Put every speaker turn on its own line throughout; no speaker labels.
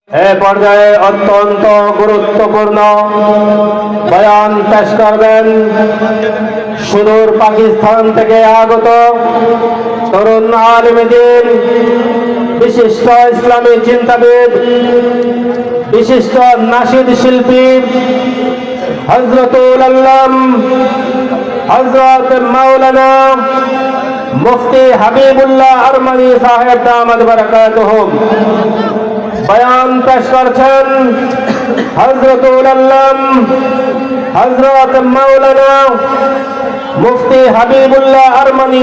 এ পর্যায়ে অত্যন্ত গুরুত্বপূর্ণ বয়ান পেশ করবেন সুদূর পাকিস্তান থেকে আগত তরুণ আলেম দ্বীন, বিশিষ্ট ইসলামী চিন্তাবিদ, বিশিষ্ট নাশিদ শিল্পী হযরতুল আল্লাম হযরত মাওলানা মুফতি হাবিবুল্লাহ আরমানি সাহেব দামাত বারাকাতুহুম। বয়ান পেশ করছেন হযরতুল আল্লাম হযরত মাওলানা মুফতি হাবিবুল্লাহ আরমানি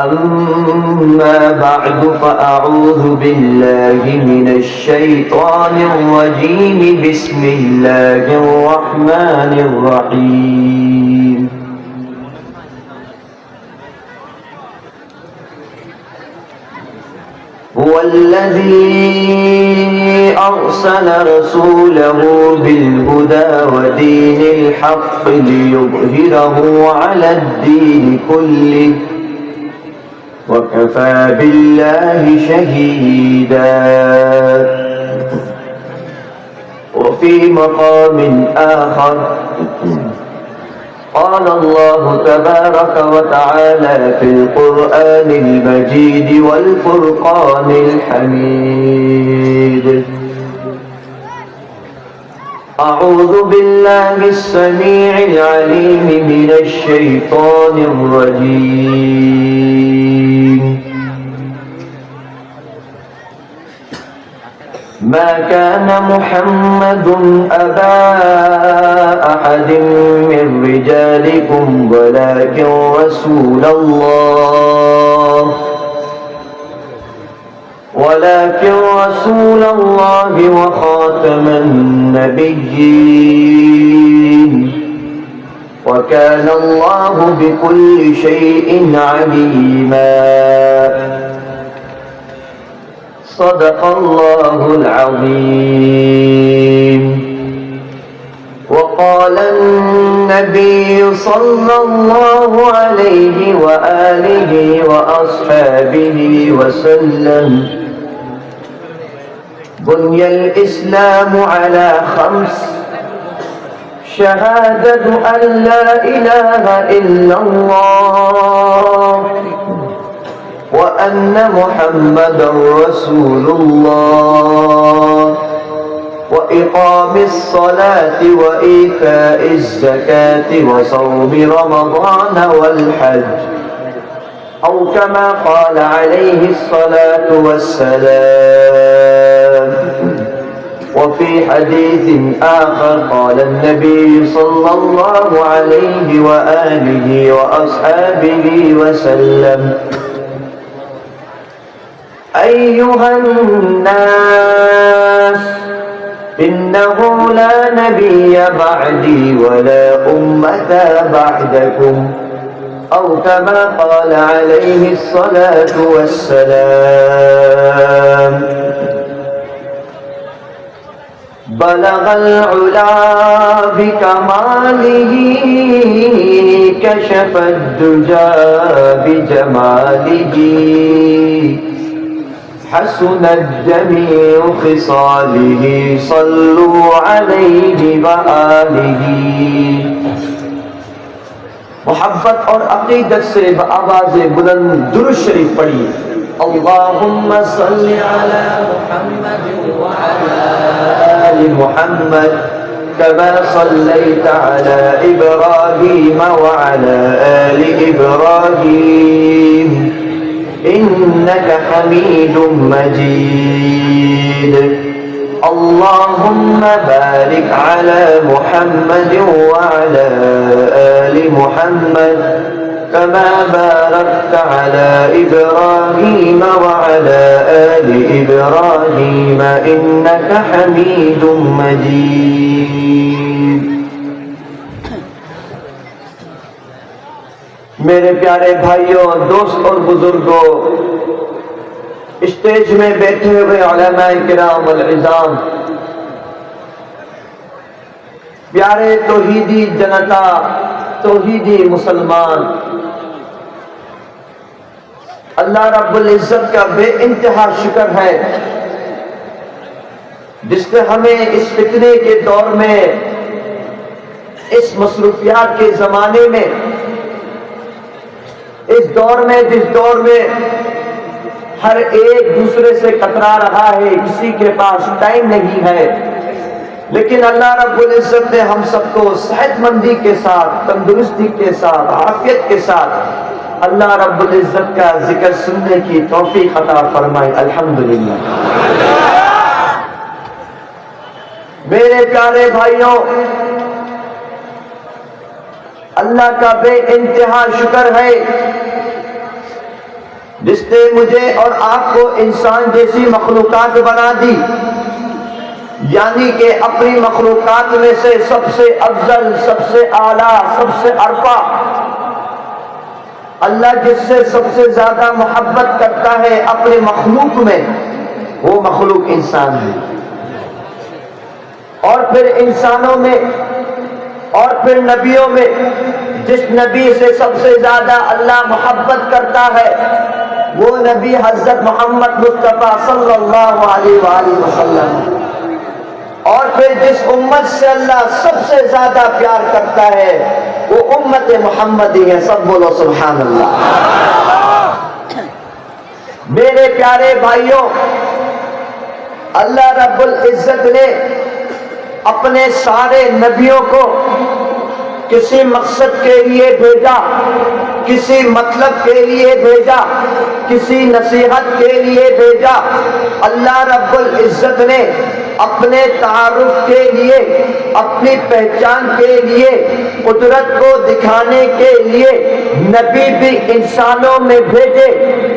أما بعد فأعوذ بالله من الشيطان الرجيم بسم الله الرحمن الرحيم هو الذي أرسل رسوله بالهدى ودين الحق ليظهره على الدين كله وكفى بالله شهيدا. وفي مقام آخر قال الله تبارك وتعالى في القرآن المجيد والفرقان الحميد: أعوذ بالله السميع العليم من الشيطان الرجيم. ما كان محمد أبا أحد من رجالكم ولكن رسول الله وخاتم النبيين وكان الله بكل شيء عليما. صدق الله العظيم. وقال النبي صلى الله عليه وآله وأصحابه وسلم: بني الإسلام على خمس: شهادة أن لا إله إلا الله وأن محمدا رسول الله وإقام الصلاة وإيتاء الزكاة وصوم رمضان والحج، أو كما قال عليه الصلاة والسلام. وفي حديث آخر قال النبي صلى الله عليه وآله وأصحابه وسلم: أيها الناس، إنه لا نبي بعدي ولا أمة بعدكم، أو كما قال عليه الصلاة والسلام. بلغ العلا بكماله كشف الدجى بجماله حسنت جميع خصاله صلوا عليه وآله. محبت اور عقیدت سے بآواز بلند درود شریف پڑھیے: اللہم صلی علی محمد وعلی آل محمد كما صليت على إبراهيم وعلى آل إبراهيم إنك حميد مجيد اللهم بارك على محمد وعلى آل محمد كما باركت على إبراهيم وعلى آل إبراهيم إنك حميد مجيد میرے پیارے بھائیوں، دوست اور بزرگوں، اسٹیج میں بیٹھے ہوئے علماء کرام العظام، پیارے توحیدی جنتا، توحیدی مسلمان، اللہ رب العزت کا بے انتہا شکر ہے جس نے ہمیں اس فتنے کے دور میں، اس مصروفیات کے زمانے میں، اس دور میں جس دور میں ہر ایک دوسرے سے کترا رہا ہے، کسی کے پاس ٹائم نہیں ہے، لیکن اللہ رب العزت نے ہم سب کو صحت مندی کے ساتھ، تندرستی کے ساتھ، عافیت کے ساتھ اللہ رب العزت کا ذکر سننے کی توفیق عطا فرمائے، الحمدللہ۔ میرے پیارے بھائیوں، اللہ کا بے انتہا شکر ہے جس نے مجھے اور آپ کو انسان جیسی مخلوقات بنا دی، یعنی کہ اپنی مخلوقات میں سے سب سے افضل، سب سے اعلیٰ، سب سے ارفع، اللہ جس سے سب سے زیادہ محبت کرتا ہے اپنے مخلوق میں، وہ مخلوق انسان ہے۔ اور پھر انسانوں میں اور پھر نبیوں میں جس نبی سے سب سے زیادہ اللہ محبت کرتا ہے وہ نبی حضرت محمد مصطفیٰ صلی اللہ علیہ وآلہ وسلم، اور پھر جس امت سے اللہ سب سے زیادہ پیار کرتا ہے وہ امت محمدی ہے، سب بولو سبحان اللہ۔ میرے پیارے بھائیوں، اللہ رب العزت نے اپنے سارے نبیوں کو کسی مقصد کے لیے بھیجا، کسی مطلب کے لیے بھیجا، کسی نصیحت کے لیے بھیجا۔ اللہ رب العزت نے اپنے تعارف کے لیے، اپنی پہچان کے لیے، قدرت کو دکھانے کے لیے نبی بھی انسانوں میں بھیجے۔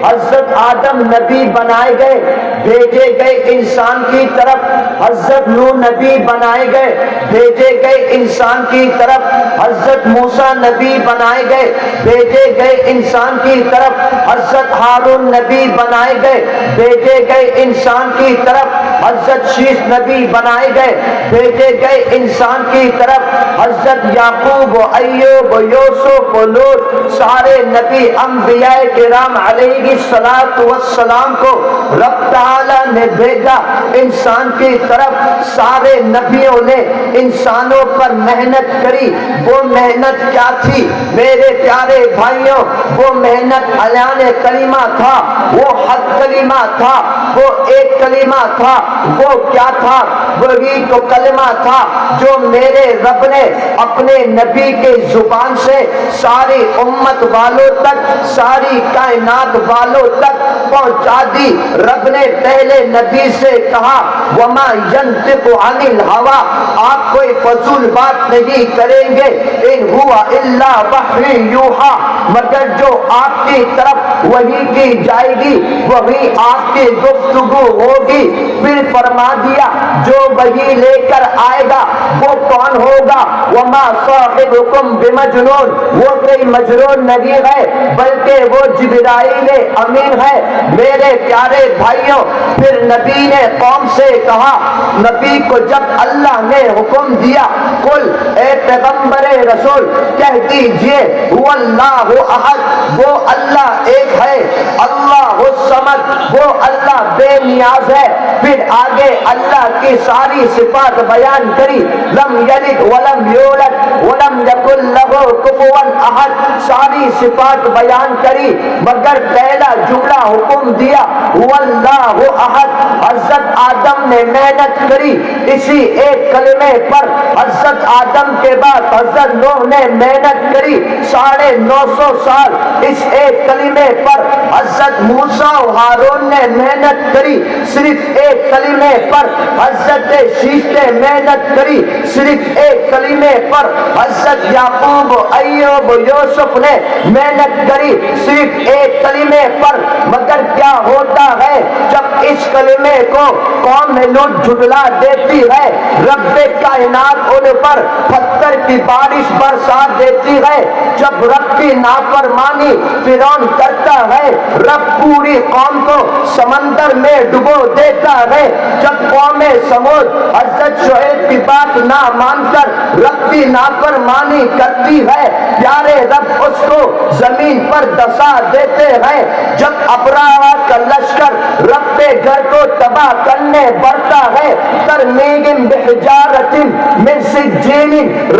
حضرت آدم نبی بنائے گئے، بھیجے گئے انسان کی طرف۔ حضرت نوح نبی بنائے گئے، بھیجے گئے انسان کی طرف۔ حضرت موسیٰ نبی بنائے گئے، بھیجے گئے انسان کی طرف۔ حضرت ہارون نبی بنائے گئے، بھیجے گئے انسان کی طرف۔ حضرت شیش نبی بنائے گئے، بھیجے گئے انسان کی طرف۔ حضرت یعقوب و ایوب و یوسف و لوط، سارے نبی انبیاء کرام علیہ السلام کو رب تعالیٰ نے بھیجا انسان کی طرف۔ سارے نبیوں نے انسانوں پر محنت کری۔ وہ محنت کیا تھی میرے پیارے بھائیوں؟ وہ محنت اعلان کلمہ تھا، وہ حق کلمہ تھا، وہ ایک کلمہ تھا۔ وہ کیا تھا؟ وہی تو کلمہ تھا جو میرے رب نے اپنے نبی کے زبان سے ساری امت والوں تک، ساری کائنات والوں تک پہنچا دی۔ رب نے پہلے نبی سے کہا وَمَا يَنطِقُ عَنِ الْهَوَىٰ، آپ کوئی فضول بات نہیں کریں گے، إِنْ هُوَ إِلَّا وَحْيٌ يُوحَىٰ، مگر جو آپ کی طرف وحی کی جائے گی وہی آپ کی گفتگو ہوگی۔ پھر فرما دیا جو وحی لے کر آئے گا وہ کون ہوگا؟ وَمَا صَاحِبُكُمْ بِمَجْنُونٍ، وہ کوئی مجنون نہیں ہے بلکہ وہ جبرائیل امین ہے۔ میرے پیارے بھائیوں، پھر نبی نے قوم سے کہا، نبی کو جب اللہ نے حکم دیا قل، اے پیغمبر رسول کہہ دیجئے هو اللہ احد، وہ اللہ ایک ہے، اللہ الصمد، وہ اللہ بے نیاز ہے۔ پھر آگے اللہ کی ساری صفات بیان کری، لم یلد ولم یولد ولم یکن لہ کفوا احد، ساری صفات بیان کری، مگر پہلا جملہ حکم دیا هو اللہ احد۔ حضرت آدم نے محنت کری اسی ایک کلمے پر، حضرت آدم کے بعد حضرت نوح نے محنت کری 950 سال اس ایک کلمے پر، حضرت موسیٰ و ہارون نے محنت کری صرف ایک کلمے پر، حضرت شیش نے محنت کری صرف ایک کلمے پر، حضرت یعقوب و ایوب و یوسف نے محنت کری صرف ایک کلمے پر، مگر کیا ہوتا ہے جب اس کلمے کو قوم لوٹ جھٹلا دیتی ہے، رب کائنات ان پر پتھر کی بارش برسا دیتی ہے۔ جب رب کی نافرمانی فرعون کرتا ہے، رب پوری قوم کو سمندر میں ڈبو دیتا ہے۔ جب قوم سمود حضرت شعیب کی بات نہ مان کر رب کی نافرمانی کرتی ہے، پیارے رب اس کو زمین پر دسا دیتے ہیں۔ جب ابراہ کا لشکر رب کے گھر کو تباہ کرنے بڑھتا ہے، ترمیہم بحجارۃ من سجیل،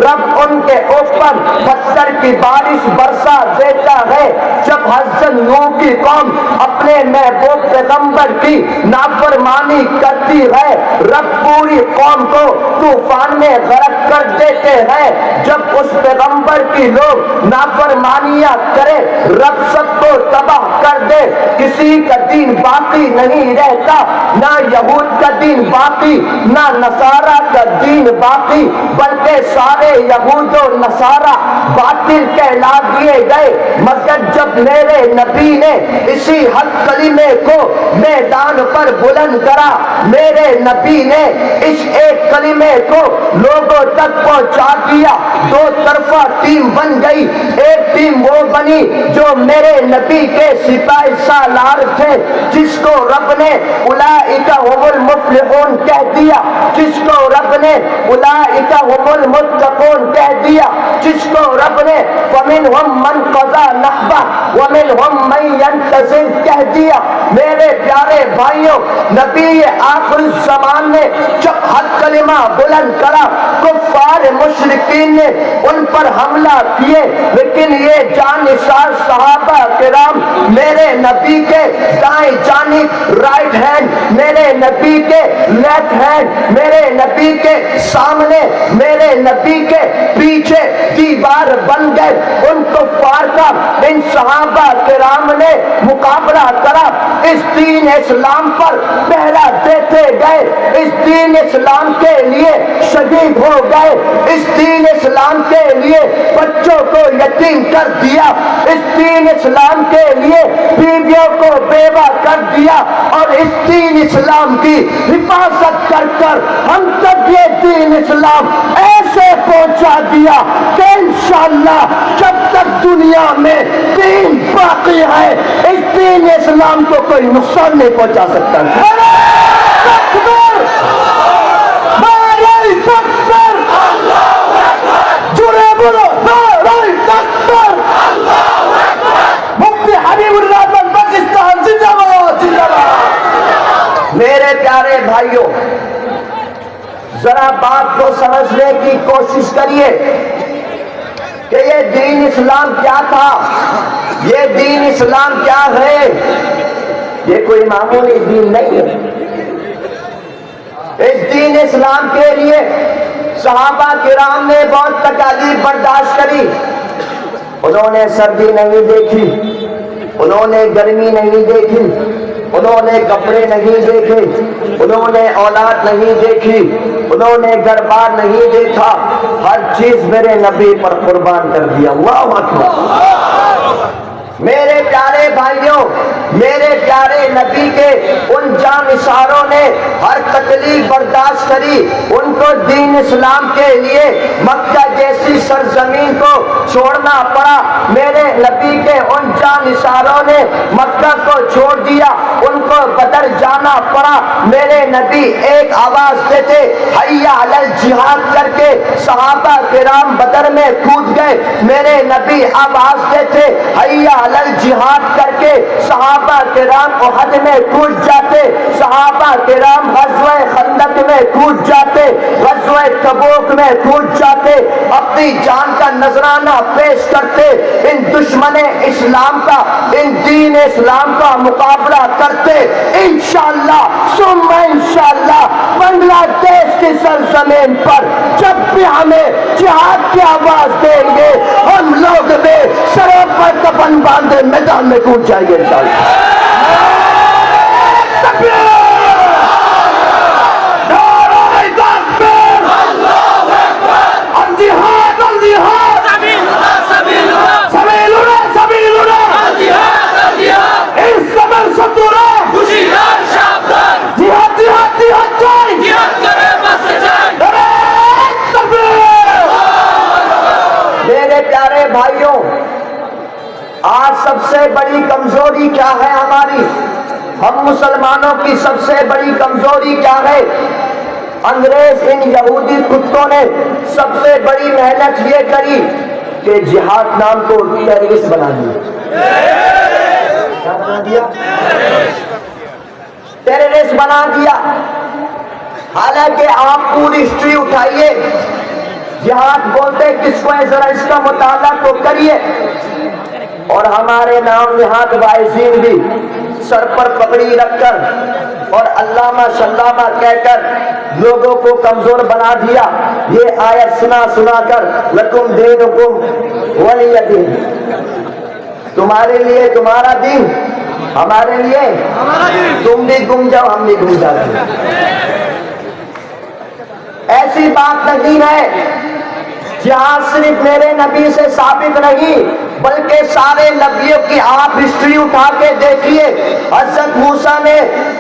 رب ان کے اوپر پتھر کی بارش برسا دیتا ہے۔ جب حضرت نوح کی قوم اپنے محبوب پیغمبر کی نافرمانی کرتی ہے، رب پوری قوم کو طوفان میں غرق کر دیتے ہیں۔ جب اس پیغمبر کی لوگ نافرمانیاں کرے، رب سب کو تباہ کر دے، کسی کا دین باقی نہیں رہتا، نہ یہود کا دین باقی، نہ نصارہ کا دین باقی، بلکہ سارے یہود و نصارہ باطل کہلا دیے گئے۔ مگر جب میرے نبی نے اسی حق کلمے کو میدان پر بلند کرا، میرے نبی نے اس ایک کلمے کو لوگوں تک پہنچا دیا، دو طرفہ ٹیم بن گئی۔ ایک ٹیم وہ بنی جو میرے نبی کے سپاہی سالار تھے، جس کو رب نے اولئک هم المفلحون کہہ دیا، جس کو رب نے اولئک هم المتقون کہہ دیا، جس کو رب نے فمنهم من قضى نحبه ومنهم من ينتظر کہہ دیا۔ میرے پیارے بھائیوں، نبی آخر الزمان نے جب حق کلمہ بلند کرا، کفار مشرکین نے ان پر حملہ کیے، لیکن یہ جانثار صحابہ کرام میرے نبی کے دائیں جانب رائٹ ہینڈ، میرے نبی کے لیفٹ ہینڈ، میرے نبی کے سامنے، میرے نبی کے پیچھے دیوار بن گئے۔ ان کفار کا ان صحابہ کرام نے مقابلہ کرا، اس دین اسلام پر پہرا دیتے گئے، اس دین اسلام کے لیے شہید ہو گئے، اس دین اسلام کے لیے بچوں کو یتیم کر دیا، اس دین اسلام کے لیے بیویوں کو بیوہ کر دیا، اور اس دین اسلام کی حفاظت کر کر ہم تک یہ دین اسلام ایسے پہنچا دیا کہ انشاءاللہ جب تک دنیا میں دین باقی ہے، اس دین اسلام کو کوئی نقصان نہیں پہنچا سکتا۔ جڑے بولو مفتی حبیب الرحمن پاکستان زندہ باد، زندہ باد۔ میرے پیارے بھائیوں، ذرا بات کو سمجھنے کی کوشش کریے کہ یہ دین اسلام کیا تھا، یہ دین اسلام کیا ہے۔ یہ کوئی معمولی دین نہیں ہے۔ اس دین اسلام کے لیے صحابہ کرام نے بہت تکالیف برداشت کری۔ انہوں نے سردی نہیں دیکھی، انہوں نے گرمی نہیں دیکھی، انہوں نے کپڑے نہیں دیکھے، انہوں نے اولاد نہیں دیکھی، انہوں نے گھر بار نہیں دیکھا، ہر چیز میرے نبی پر قربان کر دیا۔ اللہ اکبر۔ میرے پیارے بھائیوں، میرے پیارے نبی کے ان جانثاروں نے ہر تکلیف برداشت کری، ان کو دین اسلام کے لیے مکہ جیسی سرزمین کو چھوڑنا پڑا۔ میرے نبی کے ان جانثاروں نے مکہ کو چھوڑ دیا، ان کو بدر جانا پڑا۔ میرے نبی ایک آواز دیتے حی علی الجہاد کر کے صحابہ کرام بدر میں کود گئے۔ میرے نبی آواز دیتے حی علی الجہاد کر کے صحابہ کرام احد میں کود جاتے، صحابہ کرام غزوہ خندق میں کود جاتے، غزوہ تبوک میں کود جاتے، اپنی جان کا نذرانہ پیش کرتے۔ ان دشمن اسلام کا، ان دین دین اسلام کا مقابلہ کرتے انشاءاللہ ثم انشاءاللہ بنگلہ دیش کی سرزمین پر جب بھی ہمیں جہاد کی آواز دیں گے ہم لوگ بھی سروں پر کفن باندھے میدان میں کود جائیں گے انشاءاللہ. میرے پیارے بھائیوں، آج سب سے بڑی کمزوری کیا ہے ہماری؟ ہم مسلمانوں کی سب سے بڑی کمزوری کیا ہے؟ انگریز ان یہودی کتوں نے سب سے بڑی محنت یہ کری کہ جہاد نام کو ٹیررسٹ بنا دیا. کیا بنا دیا؟ ٹیررسٹ بنا دیا. حالانکہ آپ پوری ہسٹری اٹھائیے، جہاد بولتے کس کو ہے ذرا اس کا مطالعہ تو کریے. اور ہمارے نام نہاد واعظین بھی سر پر پگڑی رکھ کر اور علامہ شلامہ کہہ کر لوگوں کو کمزور بنا دیا. یہ آیت سنا کر لکم دینکم ولی دین، تمہارے لیے تمہارا دین، ہمارے لیے تم بھی گم جاؤ ہم بھی گم جاتے. ایسی بات نہیں ہے. جہاں صرف میرے نبی سے ثابت نہیں بلکہ سارے نبیوں کی آپ ہسٹری اٹھا کے دیکھیے. حضرت موسیٰ نے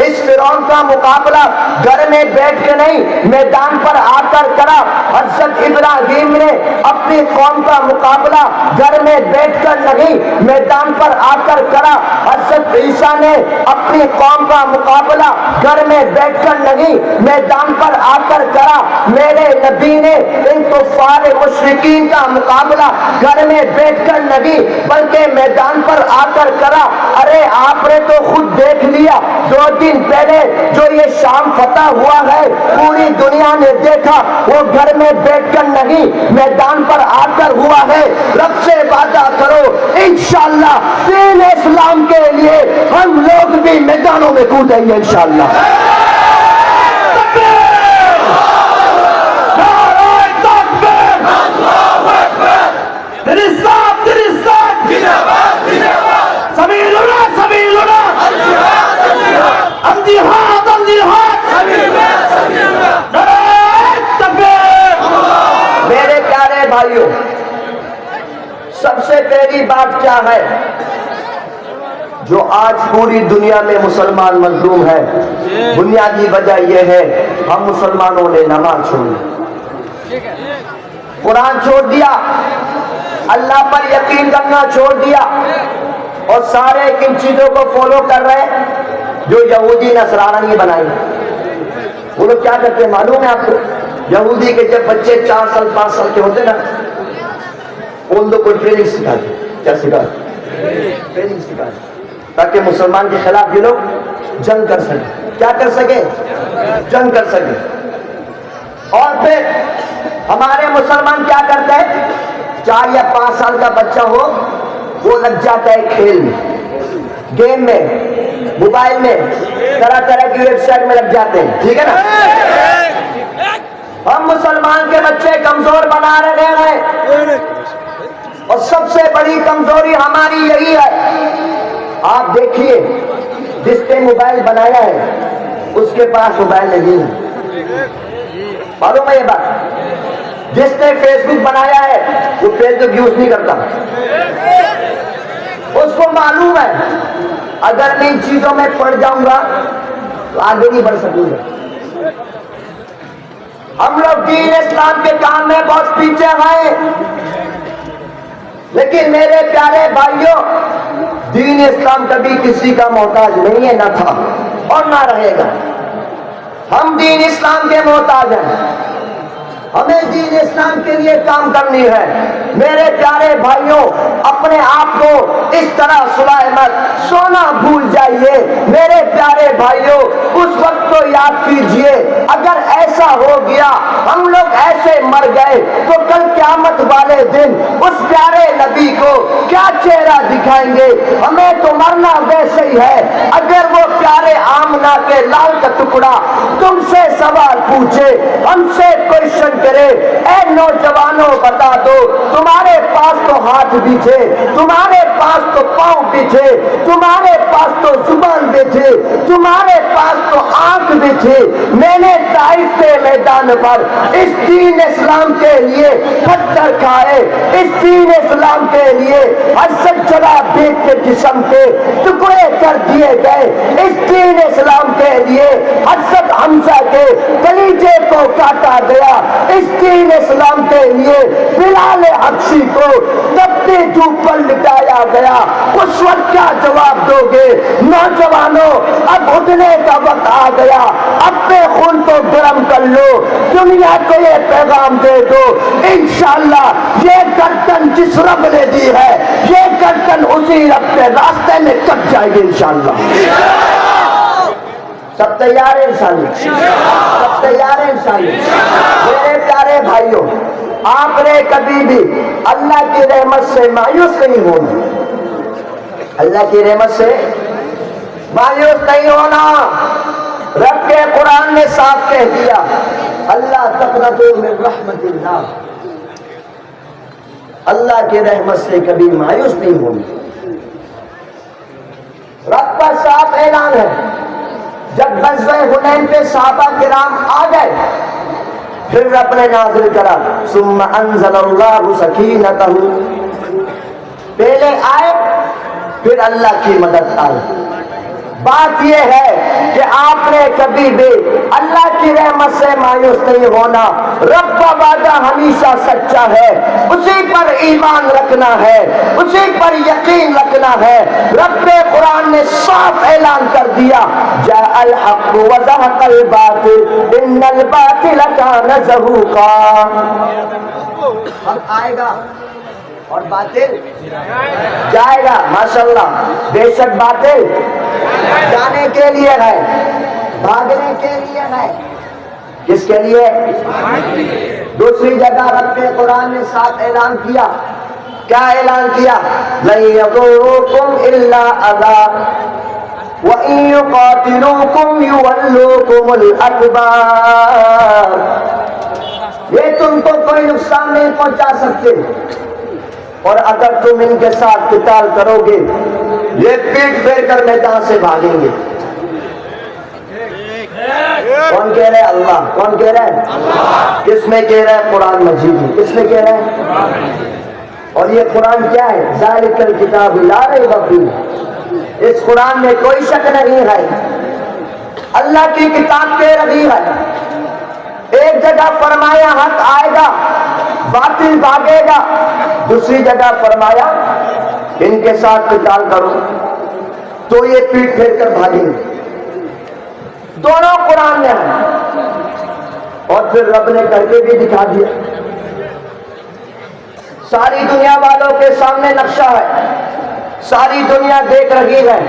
اس فرعون کا مقابلہ گھر میں بیٹھ کے نہیں میدان پر آ کر کرا. حضرت ابراہیم نے اپنی قوم کا مقابلہ گھر میں بیٹھ کر نہیں میدان پر آ کر کرا. حضرت عیسیٰ نے اپنی قوم کا مقابلہ گھر میں بیٹھ کر نہیں میدان پر آ کر کرا. میرے نبی نے ان کفار مشرکین کا مقابلہ گھر میں بیٹھ کر نہیں بلکہ میدان پر آ کر کرا. ارے آپ نے تو خود دیکھ لیا 2 دن پہلے جو یہ شام فتح ہوا ہے پوری دنیا نے دیکھا، وہ گھر میں بیٹھ کر نہیں میدان پر آ کر ہوا ہے. رب سے وعدہ کرو انشاءاللہ دین اسلام کے لیے ہم لوگ بھی میدانوں میں کودیں گے انشاءاللہ. میرے پیارے بھائیوں، سب سے پہلی بات کیا ہے جو آج پوری دنیا میں مسلمان مظلوم ہے؟ بنیادی وجہ یہ ہے ہم مسلمانوں نے نماز چھوڑی، قرآن چھوڑ دیا، اللہ پر یقین کرنا چھوڑ دیا اور سارے کن چیزوں کو فالو کر رہے جو یہودی نصرانی نے بنائی. وہ لوگ کیا کرتے ہیں معلوم ہے آپ کو؟ یہودی کے جب بچے 4 سال 5 سال کے ہوتے نا ان لوگ کو ٹریننگ سکھاتے. کیا سکھاتے؟ ٹریننگ سکھاتے تاکہ مسلمان کے خلاف یہ لوگ جنگ کر سکے. کیا کر سکے؟ جنگ کر سکے. اور پھر ہمارے مسلمان کیا کرتے ہیں؟ 4 یا 5 سال کا بچہ ہو وہ لگ جاتا ہے کھیل میں، گیم میں، موبائل میں، طرح طرح کی ویب سائٹ میں لگ جاتے ہیں. ٹھیک ہے نا؟ ہم مسلمان کے بچے کمزور بنا رہے ہیں اور سب سے بڑی کمزوری ہماری یہی ہے. آپ دیکھیے جس نے موبائل بنایا ہے اس کے پاس موبائل نہیں ہے. معلوم ہے یہ بات؟ جس نے فیس بک بنایا ہے وہ فیس بک یوز نہیں کرتا. اس کو معلوم ہے اگر میں ان چیزوں میں پڑ جاؤں گا تو آگے نہیں بڑھ سکوں گا. ہم لوگ دین اسلام کے کام میں بہت پیچھے ہیں، لیکن میرے پیارے بھائیوں دین اسلام کبھی کسی کا محتاج نہیں ہے، نہ تھا اور نہ رہے گا. ہم دین اسلام کے محتاج ہیں، ہمیں دین اسلام کے لیے کام کرنی ہے. میرے پیارے بھائیوں اپنے آپ کو اس طرح سلائے مت، سونا بھول جائیے. میرے پیارے بھائیوں اس وقت کو یاد کیجئے اگر ایسا ہو گیا ہم لوگ ایسے مر گئے تو کل قیامت والے دن اس پیارے نبی کو کیا چہرہ دکھائیں گے؟ ہمیں تو مر ورنہ ویسے ہی ہے. اگر وہ پیارے آمنہ کے لال کا ٹکڑا تم سے سوال پوچھے, ہم سے کوشچن کرے, اے نوجوانوں بتا دو, تمہارے پاس تو ہاتھ بھی تھے, تمہارے پاس تو پاؤں بھی تھے, تمہارے پاس تو زبان بھی تھے, تمہارے پاس تو آنکھ بھی تھی, میں نے طائف کے میدان پر اس دین اسلام کے لیے پتھر کھائے, اس دین اسلام کے لیے حسد جلا بیت کے جسم کے ٹکڑے کر دیے گئے, اس دین اسلام کے لیے حسد حمزہ کے کلیجے کو کاٹا گیا, اس دین اسلام کے لیے بلال حبشی کو تپتی دھوپ پر لٹایا گیا. اس وقت کیا جواب دو گے؟ نوجوانوں, اب اٹھنے کا وقت آ گیا, اپنے خون کو گرم کر لو, دنیا کو یہ پیغام دے دو, انشاءاللہ یہ گردن جس رب نے دی ہے, یہ گردن اسی رب کے راستے میں کٹ جائے گی انشاءاللہ. سب تیار ہیں انشاءاللہ؟ سب تیار ہیں انشاءاللہ؟ میرے پیارے بھائیوں, آپ نے کبھی بھی اللہ کی رحمت سے مایوس نہیں ہونا, اللہ کی رحمت سے مایوس نہیں ہونا. رب کے قرآن نے صاف کہہ دیا, اللہ تقنطوا من رحمت اللہ, اللہ کی رحمت سے کبھی مایوس نہیں ہونا. رب کا صاف اعلان ہے, جب غزوہ حنین پہ صحابہ کرام آ گئے, پھر رب نے نازل کرا ثم انزل اللہ سکینتہ, پہلے آئے پھر اللہ کی مدد آئی. بات یہ ہے کہ آپ نے کبھی بھی اللہ کی رحمت سے مایوس نہیں ہونا. رب کا وعدہ ہمیشہ سچا ہے, اسی پر ایمان رکھنا ہے, اسی پر یقین رکھنا ہے. رب قرآن نے صاف اعلان کر دیا, جاء الحق وزهق الباطل ان الباطل کان زهوقا. اب آئے گا اور باطل جائے گا. ماشاءاللہ, بے شک باطل جانے کے لیے ہے, بھاگنے کے لیے ہے. کس کے لیے؟ دوسری جگہ رب کے قرآن نے ساتھ اعلان کیا, کیا اعلان کیا؟ لن یضرکم الا اذی وَإِن يُقَاتِلُوكُمْ يُوَلُّوكُمُ الْأَدْبَارَ. یہ تم کو کوئی نقصان نہیں پہنچا سکتے, اور اگر تم ان کے ساتھ قتال کرو گے یہ پیٹ پھیر کر میدان سے بھاگیں گے. کون کہہ رہے ہیں؟ اللہ. کون کہہ رہے ہیں؟ اللہ. کس میں کہہ رہا ہے؟ قرآن مجید میں. کس میں کہہ رہا ہے؟ اور یہ قرآن کیا ہے؟ ذالک الکتاب لا ریب فیہ, اس قرآن میں کوئی شک نہیں ہے, اللہ کی کتاب کہہ رہی ہے. ایک جگہ فرمایا حق آئے گا, باطل بھاگے گا, دوسری جگہ فرمایا ان کے ساتھ قتال کرو تو یہ پیٹ پھیر کر بھاگیں گے. دونوں قرآن میں ہیں, اور پھر رب نے کر کے بھی دکھا دیا. ساری دنیا والوں کے سامنے نقشہ ہے, ساری دنیا دیکھ رہی ہے.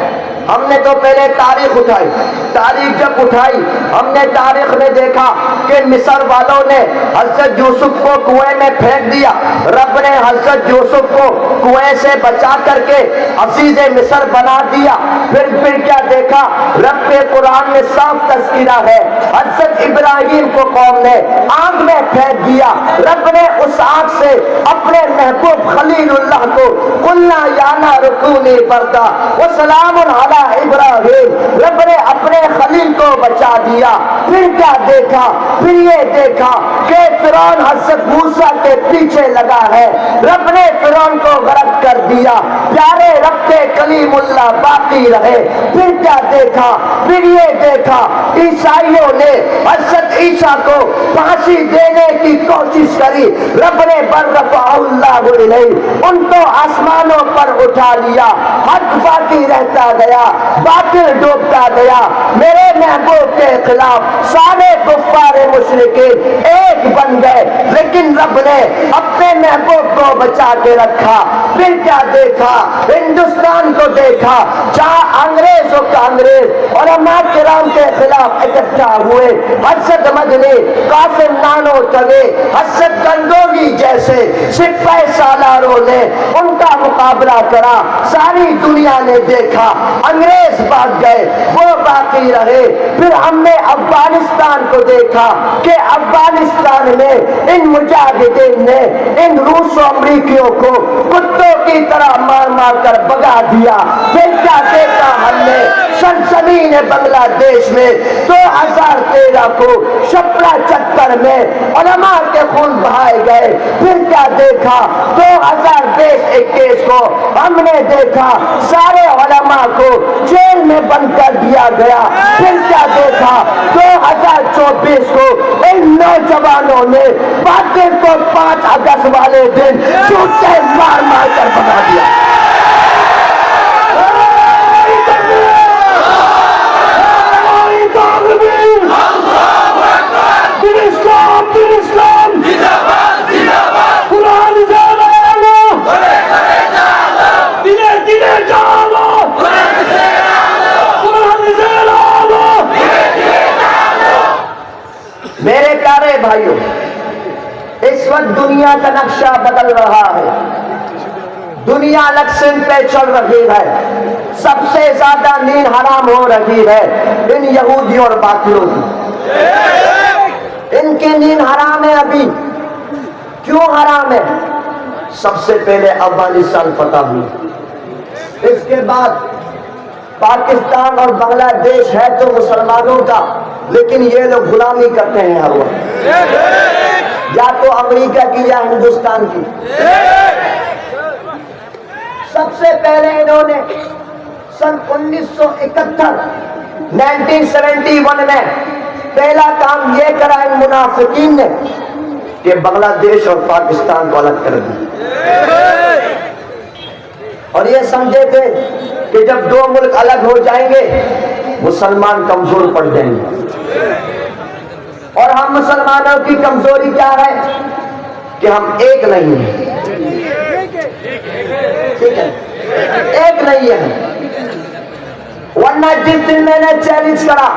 ہم نے تو پہلے تاریخ اٹھائی, تاریخ جب اٹھائی ہم نے تاریخ میں دیکھا کہ مصر والوں نے حضرت یوسف کو کنویں میں پھینک دیا. رب نے حضرت یوسف کو کنویں سے بچا کر کے عزیز مصر بنا دیا. پھر کیا دیکھا؟ رب کے قرآن میں صاف تذکرہ ہے, حضرت ابراہیم کو قوم نے آگ میں پھینک دیا. رب نے اس آگ سے اپنے محبوب خلیل اللہ کو قلنا یا نار کونی بردا وسلام علی ابراہیم, رب نے اپنے خلیل کو بچا دیا. پھر کیا دیکھا؟ پھر یہ دیکھا کہ فرعون حضرت موسیٰ کے پیچھے لگا ہے. رب نے فرعون کو غرق کر دیا, پیارے رب کے کلیم اللہ باقی رہے. پھر کیا دیکھا؟ پھر یہ دیکھا عیسائیوں نے حضرت عیسیٰ کو پھانسی دینے کی کوشش کری. رب نے برفع اللہ علیہ, ان کو آسمانوں پر اٹھا لیا. حق باقی رہتا گیا, باطل ڈوبتا گیا. میرے محبوب کے خلاف سارے کفار مشرکین ایک بن گئے, لیکن رب نے اپنے محبوب کو بچا کے رکھا. پھر کیا دیکھا؟ ہندوستان کو دیکھا جہاں انگریز و کانگریس علماء کرام کے خلاف اکٹھا ہوئے، حضرت مدنی، قاسم نانوتوی، حضرت گنگوہی جیسے سپاہ سالاروں نے ان کا مقابلہ کرا، ساری دنیا نے دیکھا، انگریز بھاگ گئے، وہ باقی رہے۔ پھر ہم نے افغانستان کو دیکھا کہ افغانستان میں ان مجاہدین نے ان روس و امریکیوں کو کتوں کی طرح مار مار کر بگا دیا۔ پھر کیا دیکھا ہم نے؟ سرزمین بنگلہ دیش میں 2013 کو شپرا چتر میں علماء کے خون بہائے گئے۔ پھر کیا دیکھا؟ 2021 کو ہم نے دیکھا سارے علماء کو جیل میں بند کر دیا گیا۔ پھر کیا دیکھا؟ 2024 کو ان نوجوانوں نے باطل کو 5 اگست والے دن جوتے مار مار کر بنا دیا۔ میرے پیارے بھائیوں، اس وقت دنیا کا نقشہ بدل رہا ہے، دنیا الیکشن پہ چل رہی ہے، سب سے زیادہ نیند حرام ہو رہی ہے ان یہودیوں اور باطلوں کی۔ ان کی نیند حرام ہے۔ ابھی کیوں حرام ہے؟ سب سے پہلے افغانستان فتح ہوئی، اس کے بعد پاکستان اور بنگلہ دیش ہے تو مسلمانوں کا، لیکن یہ لوگ غلامی کرتے ہیں ہر وقت، یا تو امریکہ کی یا ہندوستان کی۔ سب سے پہلے انہوں نے سن 1971 میں پہلا کام یہ کرا ان منافقین نے کہ بنگلہ دیش اور پاکستان کو الگ کر دیا، اور یہ سمجھے تھے کہ جب دو ملک الگ ہو جائیں گے مسلمان کمزور پڑ جائیں گے۔ اور ہم مسلمانوں کی کمزوری کیا ہے کہ ہم ایک نہیں ہیں، ٹھیک ہے، ایک نہیں ہے۔ ورنہ جس دن میں نے چیلنج کرا،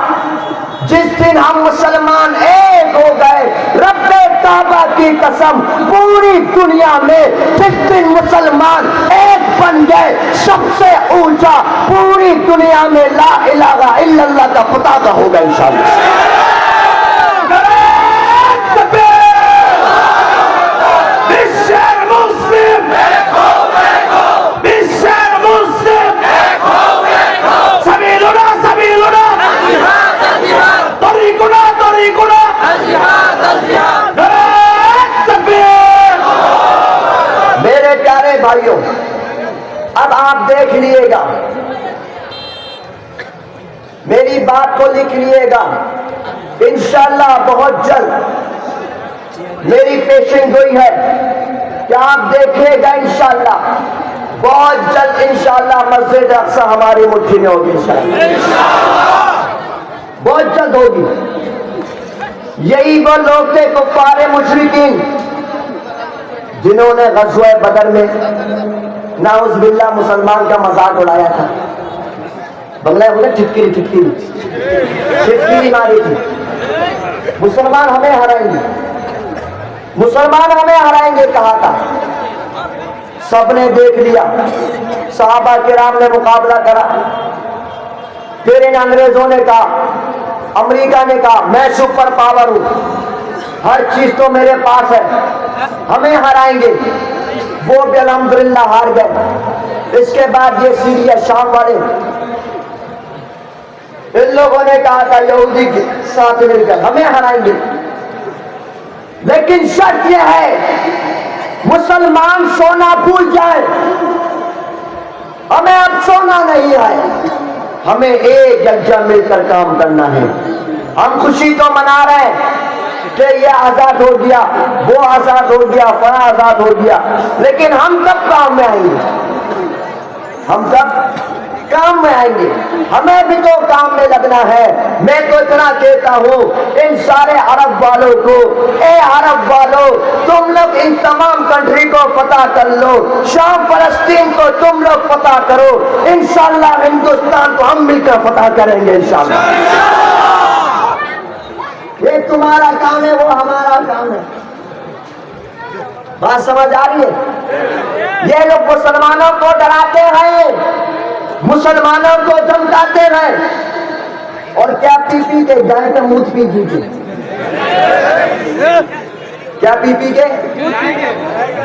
جس دن ہم مسلمان ایک ہو گئے، رب کعبہ کی قسم پوری دنیا میں جس دن مسلمان ایک بن گئے، سب سے اونچا پوری دنیا میں لا الہ الا اللہ کا پتاکا ہوگا انشاءاللہ۔ میرے پیارے بھائیوں، اب آپ دیکھ لیے گا، میری بات کو لکھ لیے گا، انشاءاللہ بہت جلد میری پیشن گوئی ہے کہ آپ دیکھیے گا انشاءاللہ بہت جلد انشاءاللہ مسجد اقصی ہماری مٹھی میں ہوگی، انشاءاللہ بہت جلد ہوگی۔ یہی وہ لوگ تھے کفار مشرکین جنہوں نے غزوہ بدر میں نعوذ باللہ مسلمان کا مذاق اڑایا تھا، بنگلہ بولے ٹھٹکری ماری تھی، مسلمان ہمیں ہرائیں گے، مسلمان ہمیں ہرائیں گے کہا تھا۔ سب نے دیکھ لیا، صحابہ کرام نے مقابلہ کرا، پھر ان انگریزوں نے کہا، امریکہ نے کہا میں سپر پاور ہوں، ہر چیز تو میرے پاس ہے، ہمیں ہرائیں گے۔ وہ بھی الحمدللہ ہار گئے۔ اس کے بعد یہ سیریا شام والے، ان لوگوں نے کہا تھا یہودی کے ساتھ مل کر ہمیں ہرائیں گے، لیکن شرط یہ ہے مسلمان سونا بھول جائے، ہمیں اب سونا نہیں ہے، ہمیں ایک یکجا مل کر کام کرنا ہے۔ ہم خوشی تو منا رہے ہیں کہ یہ آزاد ہو گیا، وہ آزاد ہو گیا، فلاں آزاد ہو گیا، لیکن ہم کب کام میں آئیں گے؟ ہم کب کام میں آئیں گے, ہمیں بھی تو کام میں لگنا ہے. میں تو اتنا کہتا ہوں ان سارے عرب والوں کو, اے عرب والوں, تم لوگ ان تمام کنٹری کو فتح کر لو, شام فلسطین کو تم لوگ فتح کرو, انشاءاللہ ہندوستان کو ہم مل کر فتح کریں گے انشاءاللہ. یہ تمہارا کام ہے, وہ ہمارا کام ہے. بات سمجھ آ رہی ہے؟ یہ لوگ مسلمانوں کو ڈراتے ہیں, مسلمانوں کو دھمکاتے ہیں, اور کیا پی پی کے گائے کا منہ پی کے, کیا پی پی کے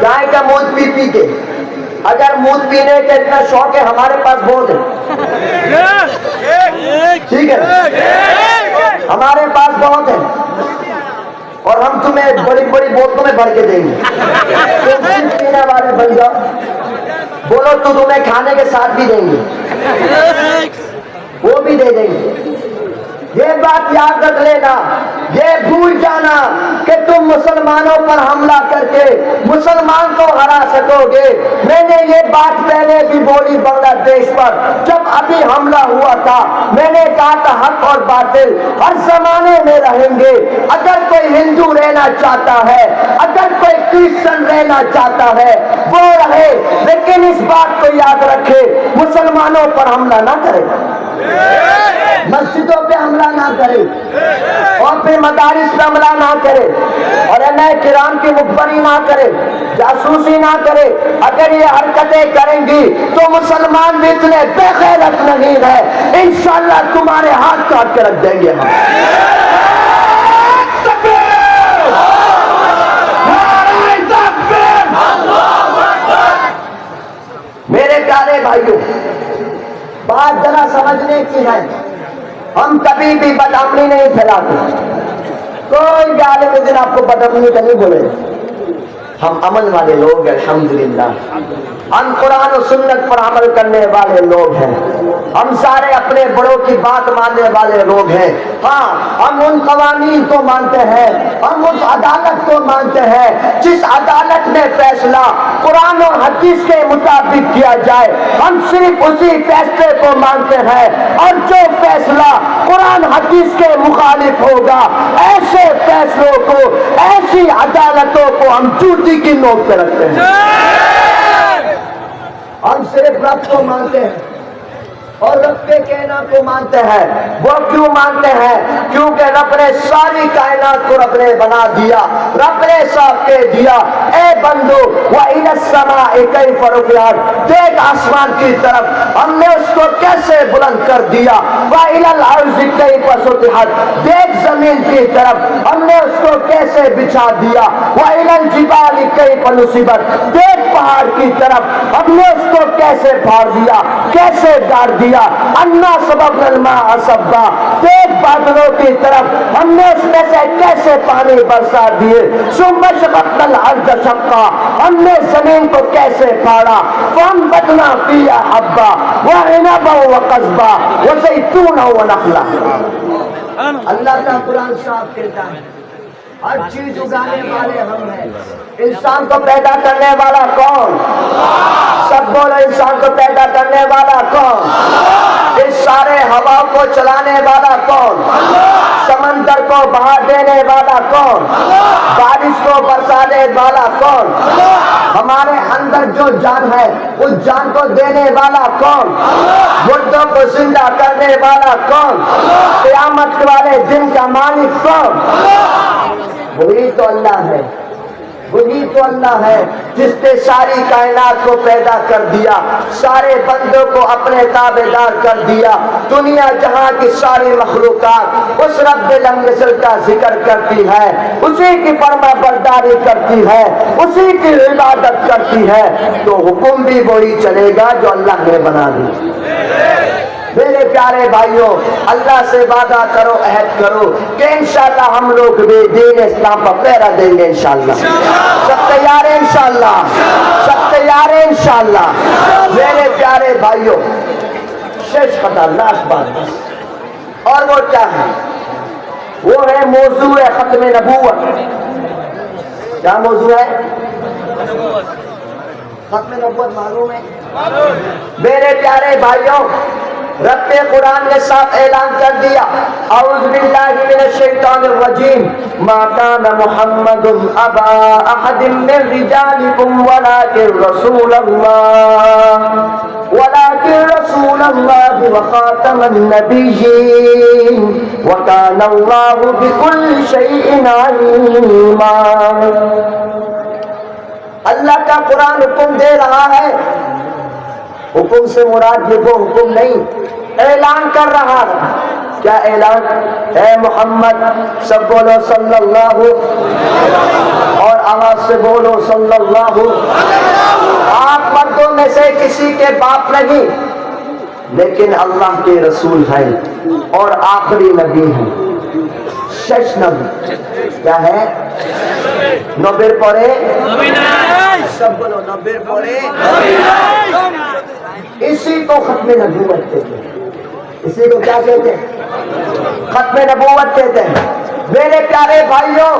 گائے کا منہ پی پی کے. اگر منہ پینے کا اتنا شوق ہے ہمارے پاس بہت ہے, ٹھیک ہے, ہمارے پاس بہت ہے, اور ہم تمہیں بڑی بڑی بوتلوں میں بھر کے دیں گے. تم صرف پینے والے بن جاؤ, بولو تو تمہیں کھانے کے ساتھ بھی دیں گے, وہ بھی دے دیں گے. یہ بات یاد رکھ لینا, یہ بھول جانا کہ تم مسلمانوں پر حملہ کر کے مسلمان کو ہرا سکو گے. میں نے یہ بات پہلے بھی بولی بنگلہ دیش پر جب ابھی حملہ ہوا تھا, میں نے کہا تھا حق اور باطل ہر زمانے میں رہیں گے. اگر کوئی ہندو رہنا چاہتا ہے, اگر کوئی کرسچن رہنا چاہتا ہے وہ رہے, لیکن اس بات کو یاد رکھے مسلمانوں پر حملہ نہ کرے, مسجدوں پہ حملہ نہ کرے, اور پھر مدارس پہ حملہ نہ کرے, اور علماء کرام کی مخبری نہ کرے, جاسوسی نہ کرے. اگر یہ حرکتیں کریں گی تو مسلمان بھی اتنے بے غیرت نہیں ہے, انشاءاللہ تمہارے ہاتھ کاٹ کے رکھ دیں گے ہم. میرے پیارے بھائیوں, بات ذرا سمجھنے کی ہے. ہم کبھی بھی بدامنی نہیں پھیلاتے, کوئی بھی عالم دین آپ کو بدامنی کا نہیں بولے. ہم امن والے لوگ ہیں الحمدللہ, ہم قرآن و سنت پر عمل کرنے والے لوگ ہیں, ہم سارے اپنے بڑوں کی بات ماننے والے لوگ ہیں. ہاں, ہم ان قوانین کو مانتے ہیں, ہم اس عدالت کو مانتے ہیں جس عدالت میں فیصلہ قرآن و حدیث کے مطابق کیا جائے, ہم صرف اسی فیصلے کو مانتے ہیں, اور جو فیصلہ قرآن حدیث کے مخالف ہوگا ایسے فیصلوں کو, ایسی عدالتوں کو ہم جوتی کی نوک پہ رکھتے ہیں. ہم صرف رب کو مانتے ہیں اور رب کے کہنا کو مانتے ہیں. وہ کیوں مانتے ہیں؟ کیونکہ رب نے ساری کائنات کو رب نے بنا دیا, رب نے صاف کہہ دیا اے بندو وَإِلَى السَّمَاءِ كَيْفَ رُفِعَتْ, دیکھ آسمان کی طرف ہم نے اس کو کیسے بلند کر دیا. وَإِلَى الْأَرْضِ كَيْفَ سُطِحَتْ, دیکھ زمین کی طرف ہم نے اس کو کیسے بچھا دیا. وَإِلَى الْجِبَالِ كَيْفَ نُصِبَتْ, دیکھ پہاڑ کی طرف ہم نے اس کو کیسے پھاڑ دیا, کیسے گاڑ دیا. انا سببنا الماء سبا, دیکھ بادلوں کی طرف ہم نے اس میں سے کیسے پانی برسا دیے. ثم شققنا الارض شقا, ہم نے زمین کو کیسے پھاڑا. فانبتنا فیہا حبا وعنبا وقضبا وزیتونا ونخلا. اللہ کا قرآن صاف کہتا ہے ہر چیز اگانے والے ہم ہیں. انسان کو پیدا کرنے والا کون؟ سب بولو, انسان کو پیدا کرنے والا کون؟ اس سارے ہوا کو چلانے والا کون؟ سمندر کو بہا دینے والا کون؟ بارش کو برسانے والا کون؟ ہمارے اندر جو جان ہے اس جان کو دینے والا کون؟ مردوں کو زندہ کرنے والا کون؟ قیامت والے دن کا مالک کون؟ وہی تو اللہ ہے, وہی تو اللہ ہے جس نے ساری کائنات کو پیدا کر دیا, سارے بندوں کو اپنے تابع دار کر دیا. دنیا جہاں کی ساری مخلوقات اس رب لم یزل کا ذکر کرتی ہے, اسی کی فرما برداری کرتی ہے, اسی کی عبادت کرتی ہے, تو حکم بھی وہی چلے گا جو اللہ نے بنا دی. میرے پیارے بھائیوں, اللہ سے وعدہ کرو, عہد کرو کہ انشاءاللہ ہم لوگ بھی دین اسلام پر پہرا دیں گے انشاءاللہ. سب تیار ہیں انشاءاللہ, سب تیار ہیں انشاءاللہ. میرے پیارے بھائیوں, شیش خطا لاسٹ بات بس, اور وہ کیا ہے؟ وہ ہے موضوع ختم نبوت. کیا موضوع ہے؟ ختم نبوت معلوم ہے؟ میرے پیارے بھائیوں, رب قرآن نے صاف اعلان کر دیا اعوذ باللہ من الشیطان الرجیم ما کان محمد ابا احد من رجالکم ولكن رسول الله وخاتم النبيين وكان الله بكل شيء عليما. اللہ کا قرآن حکم دے رہا ہے. حکم سے مراد یہ وہ حکم نہیں، اعلان کر رہا ہے. کیا اعلان؟ اے محمد سب بولو صلی اللہ، اور آواز سے بولو صلی اللہ. آپ مردوں میں سے کسی کے باپ نہیں، لیکن اللہ کے رسول ہیں اور آخری نبی ہیں. شش نبی. کیا ہے؟ نبیر پڑے سب بولو نبیر پڑے. اسی کو ختم نبوت کہتے ہیں. اسی کو کیا کہتے ہیں؟ ختم نبوت کہتے ہیں. میرے پیارے بھائیوں،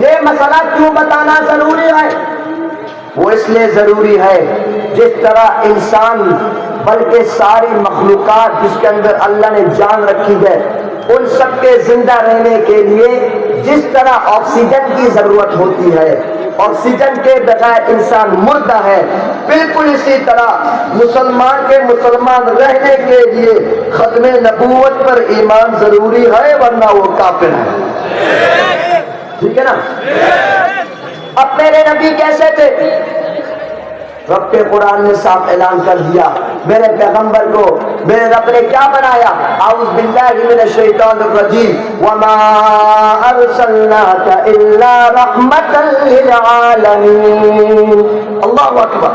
یہ مسئلہ کیوں بتانا ضروری ہے؟ وہ اس لیے ضروری ہے جس طرح انسان بلکہ ساری مخلوقات جس کے اندر اللہ نے جان رکھی ہے، ان سب کے زندہ رہنے کے لیے جس طرح آکسیجن کی ضرورت ہوتی ہے، آکسیجن کے بغیر انسان مردہ ہے، بالکل اسی طرح مسلمان کے مسلمان رہنے کے لیے ختم نبوت پر ایمان ضروری ہے، ورنہ وہ کافر ہے. ٹھیک ہے نا؟ اب میرے نبی کیسے تھے؟ رب کے قرآن نے صاف اعلان کر دیا. میرے پیغمبر کو میرے رب نے کیا بنایا؟ اعوذ باللہ من الشیطان الرجیم وما ارسلناک الا رحمتا للعالمین. اللہ اکبر.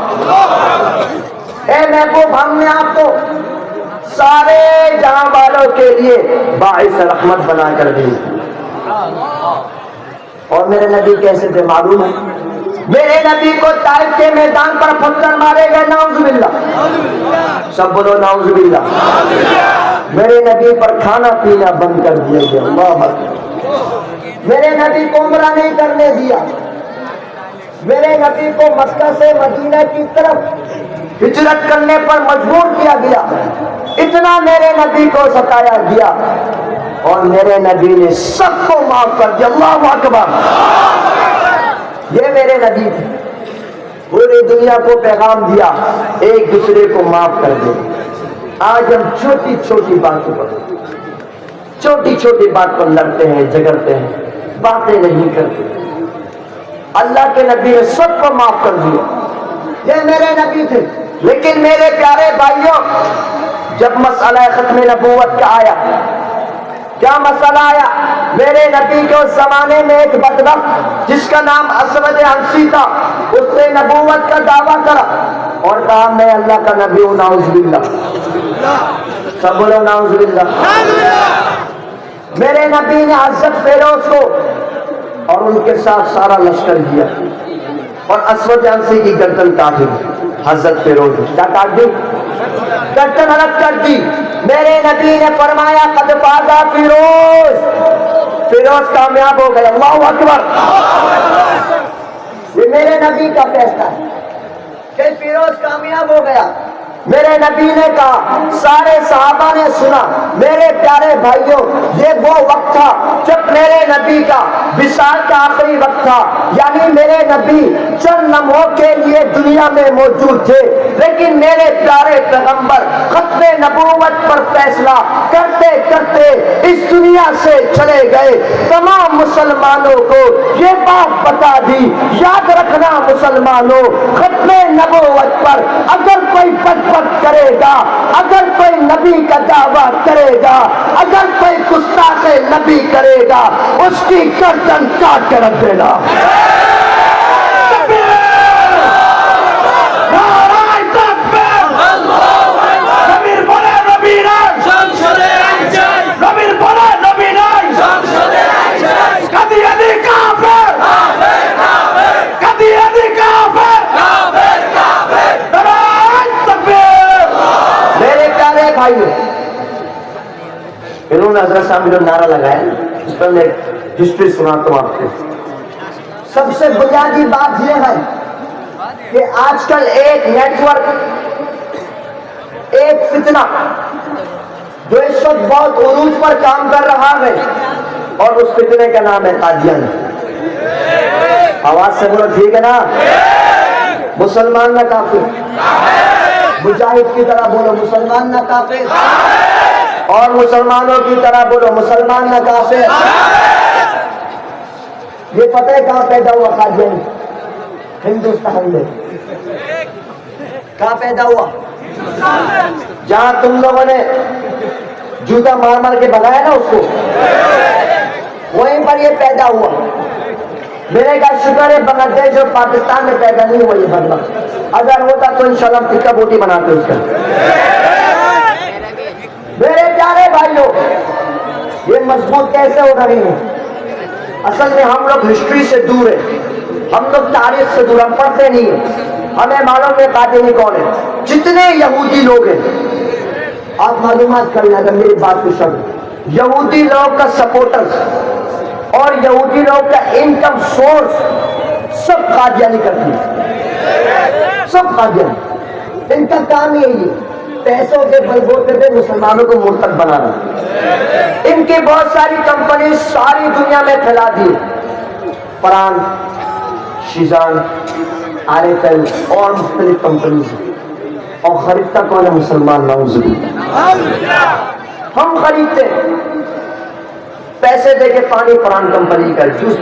اے محبوب، ہم نے آپ کو سارے جہاں والوں کے لیے باعث رحمت بنا کر دی. اور میرے نبی کیسے تھے معلوم ہے؟ میرے نبی کو طائف کے میدان پر پتھر مارے گئے، نعوذ باللہ. سب بولو نعوذ باللہ. میرے نبی پر کھانا پینا بند کر دیا گیا. اللہ اکبر. میرے نبی کو عمرہ نہیں کرنے دیا. میرے نبی کو مکہ سے مدینہ کی طرف ہجرت کرنے پر مجبور کیا گیا. اتنا میرے نبی کو ستایا گیا، اور میرے نبی نے سب کو معاف کر دیا. اللہ اکبر. یہ میرے نبی تھے. پوری دنیا کو پیغام دیا ایک دوسرے کو معاف کر دے. آج ہم چھوٹی چھوٹی باتوں پر چھوٹی چھوٹی بات پر لڑتے ہیں، جھگڑتے ہیں، باتیں نہیں کرتے. اللہ کے نبی نے سب کو معاف کر دیا. یہ میرے نبی تھے. لیکن میرے پیارے بھائیوں، جب مسئلہ ختم نبوت کا آیا، کیا مسئلہ آیا؟ میرے نبی کے اس زمانے میں ایک بدبخت جس کا نام اسود عنسی تھا، اس نے نبوت کا دعویٰ کرا اور کہا میں اللہ کا نبی ہوں. نعوذ باللہ. سب بولو نعوذ باللہ. میرے نبی نے حضرت فیروز کو اور ان کے ساتھ سارا لشکر کیا اور اسود عنسی کی گردن کاٹ دی. حضرت فیروز کیا کاٹ دی؟ گردن الگ کر دی. میرے نبی نے فرمایا قد فاز فیروز. فیروز کامیاب ہو گئے. اللہ اکبر. یہ میرے نبی کا فیصلہ ہے کہ فیروز کامیاب ہو گیا. میرے نبی نے کہا، سارے صحابہ نے سنا. میرے پیارے بھائیوں، یہ وہ وقت تھا جب میرے نبی کا وصال کا آخری وقت تھا. یعنی میرے نبی چند لمحوں کے لیے دنیا میں موجود تھے، لیکن میرے پیارے پیغمبر ختم نبوت پر فیصلہ کرتے کرتے اس دنیا سے چلے گئے. تمام مسلمانوں کو یہ بات بتا دی. یاد رکھنا مسلمانوں، ختم نبوت پر اگر کوئی بدبخت کرے گا، اگر کوئی نبی کا دعویٰ کرے گا، اگر کوئی گستاخ نبی کرے گا، اس کی گردن کاٹ کے رکھ دینا. انہوں نے حضرت صاحب جو نعرہ لگایا، اس پر میں ہسٹری سناتا ہوں آپ کو. سب سے بنیادی بات یہ ہے کہ آج کل ایک نیٹ ورک ایک فتنہ جو اس وقت بہت عروج پر کام کر رہا ہے، اور اس فتنے کا نام ہے قادیان۔ آواز سے بولو ٹھیک ہے نا؟ مسلمان نہ کافر، مجاہد کی طرح بولو مسلمان نہ کافر، اور مسلمانوں کی طرح بولو مسلمان نہ کافر۔ یہ پتہ ہے کہاں پیدا ہوا قادیان؟ ہندوستان میں۔ کہاں پیدا ہوا؟ جہاں تم لوگوں نے جوتا مار مار کے بھگایا نا اس کو، وہیں پر یہ پیدا ہوا۔ میرے کا شکر ہے بنگلہ دیش اور پاکستان میں پیدا نہیں ہوا یہ بدلا، اگر ہوتا تو انشاءاللہ ٹکا بوٹی بناتے اس کا۔ میرے پیارے بھائیوں، یہ مضبوط کیسے ہو رہی ہیں؟ اصل میں ہم لوگ ہسٹری سے دور ہیں، ہم لوگ تاریخ سے دور، ہم پڑھتے نہیں ہیں، ہمیں معلوم ہے قادیانی کون ہے۔ جتنے یہودی لوگ ہیں، آپ معلومات کر لیں اگر میری بات کو سمجھ، یہودی لوگ کا سپورٹرز اور یہودی لوگ کا انکم سورس سب قادیانی کرتی ہے، سب قادیانی۔ ان کا کام ہی ہے یہ پیسوں کے بلبوتے پہ مسلمانوں کو مرتد بنانا۔ ان کی بہت ساری کمپنی ساری دنیا میں پھیلا دی، پران، شیزان، آریفل اور مختلف کمپنیز، اور خریدتا کون ہے؟ مسلمان، نعوذ باللہ۔ ہم خریدتے پیسے دے کے پانی پران کمپنی کا، جوس